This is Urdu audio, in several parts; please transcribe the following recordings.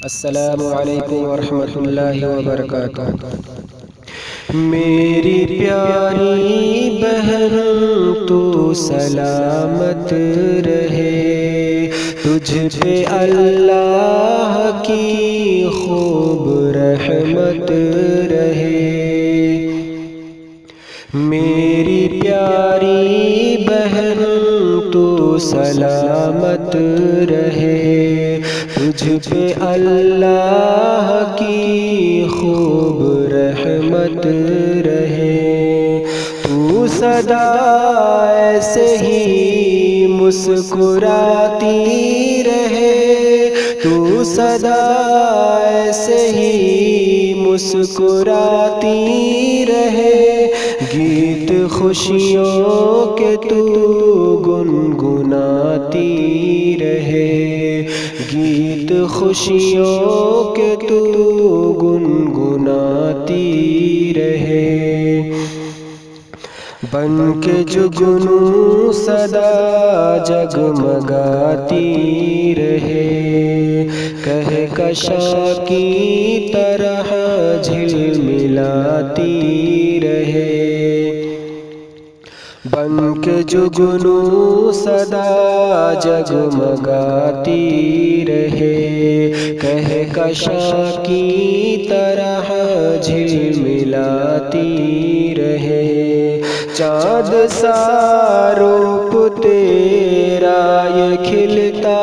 السلام علیکم ورحمۃ اللہ وبرکاتہ۔ میری پیاری بہن تو سلامت رہے، تجھ پہ اللہ کی خوب رحمت رہے۔ میری پیاری بہن تو سلامت رہے، تجھ پہ اللہ کی خوب رحمت رہے۔ تو سدا ایسے ہی مسکراتی رہے، تو سدا ایسے ہی مسکراتی رہے، گیت خوشیوں کے تو گنگناتی رہے، گیت خوشیوں کے تو گنگناتی رہے۔ بن کے جگنوں سدا جگمگاتی رہے، کہکشاں کی طرح جھلملاتی رہے۔ بن کے جگنوں سدا جگمگاتی رہے، کہکشاں کی طرح جھلملاتی رہے۔ چاند سا روپ تیرا یہ کھلتا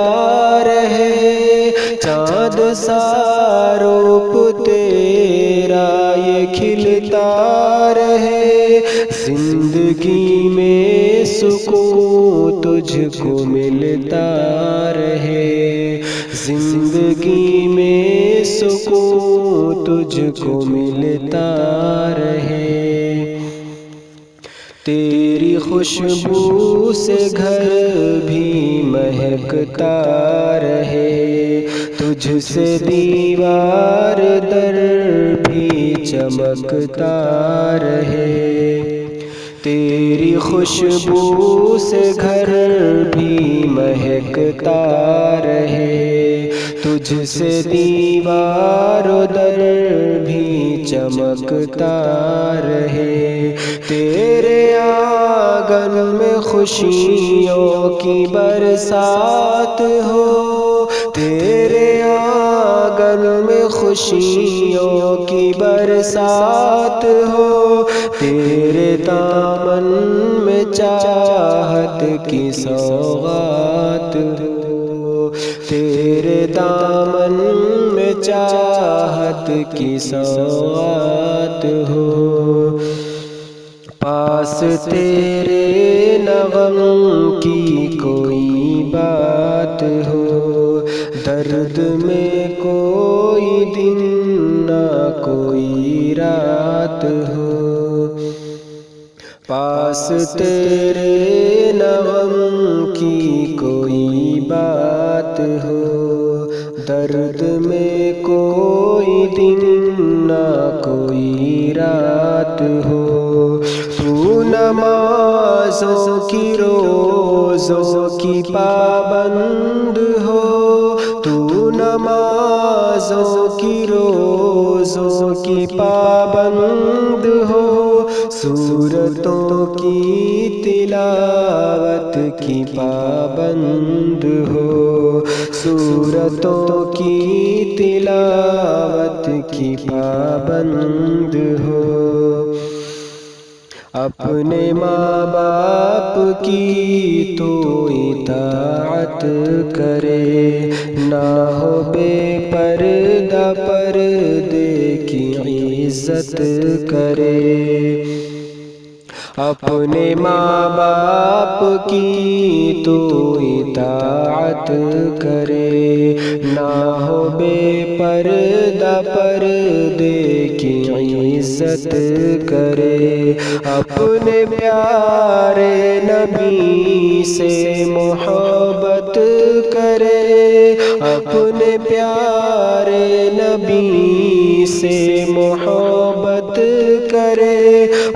رہے، چاند سا روپ تیرا یہ کھلتا رہے، زندگی میں سکون تجھ کو ملتا رہے، زندگی میں سکون تجھ کو ملتا رہے۔ تیری خوشبو سے گھر بھی مہکتا رہے، تجھ سے دیوار در بھی چمکتا رہے۔ تیری خوشبو سے گھر بھی مہکتا رہے، تجھ سے دیوار در بھی چمکتا رہے۔ تیرے آنگن میں خوشیوں کی برسات ہو، تیرے آنگن میں خوشیوں کی برسات ہو، تیرے دامن میں چاہت کی سوغات ہو، تیرے دامن میں چاہت کی سوغات ہو۔ پاس تیرے نہ غم کی کوئی بات ہو، درد میں کوئی دن نہ کوئی رات ہو۔ پاس تیرے نہ غم کی کوئی بات ہو، درد میں کوئی دن نہ کوئی رات ہو۔ تو نمازوں کی روزوں کی پابند ہو، تو نمازوں کی روزوں کی پابند ہو، سورتوں کی تلاوت کی پابند ہو، سورتوں کی تلاوت کی پابند ہو۔ اپنے ماں باپ کی تو اطاعت کرے، نہ ہو بے پردہ، پردے کی عزت کرے۔ اپنے ماں باپ کی تو اطاعت کرے، نہ ہو بے پردہ، پردے کی عزت کرے۔ اپنے پیارے نبی سے محبت کرے، اپنے پیارے نبی سے محبت کرے،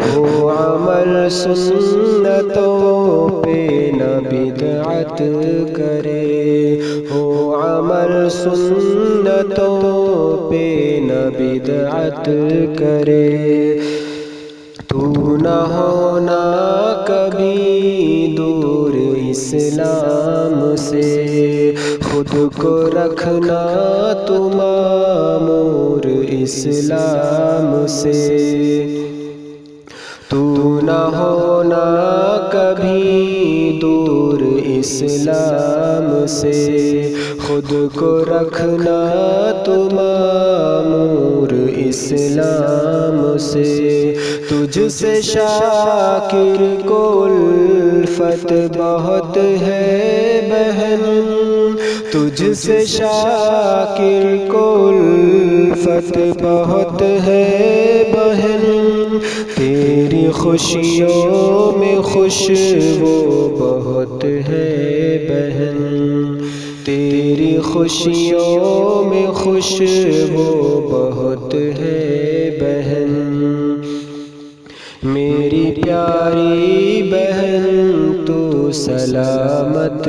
ہو عمل سنتوں پہ نہ بدعت بیعت کرے، ہو عمل سنتوں پہ نہ بدعت کرے۔ تو نہ ہونا کبھی دور اسلام سے، خود کو رکھنا تو مامور اسلام سے۔ تو نہ ہونا کبھی دور اسلام سے، خود کو رکھنا تو مامور اسلام سے۔ تجھ سے شاکر کو الفت بہت ہے بہن، تجھ سے شاکر کو الفت بہت ہے بہن، تیری خوشیوں میں خوشبو بہت ہے بہن، تیری خوشیوں میں خوشبو بہت ہے بہن۔ میری پیاری بہن تو سلامت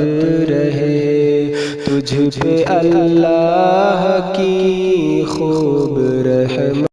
رہے، تجھ پہ اللہ کی خوب رحمت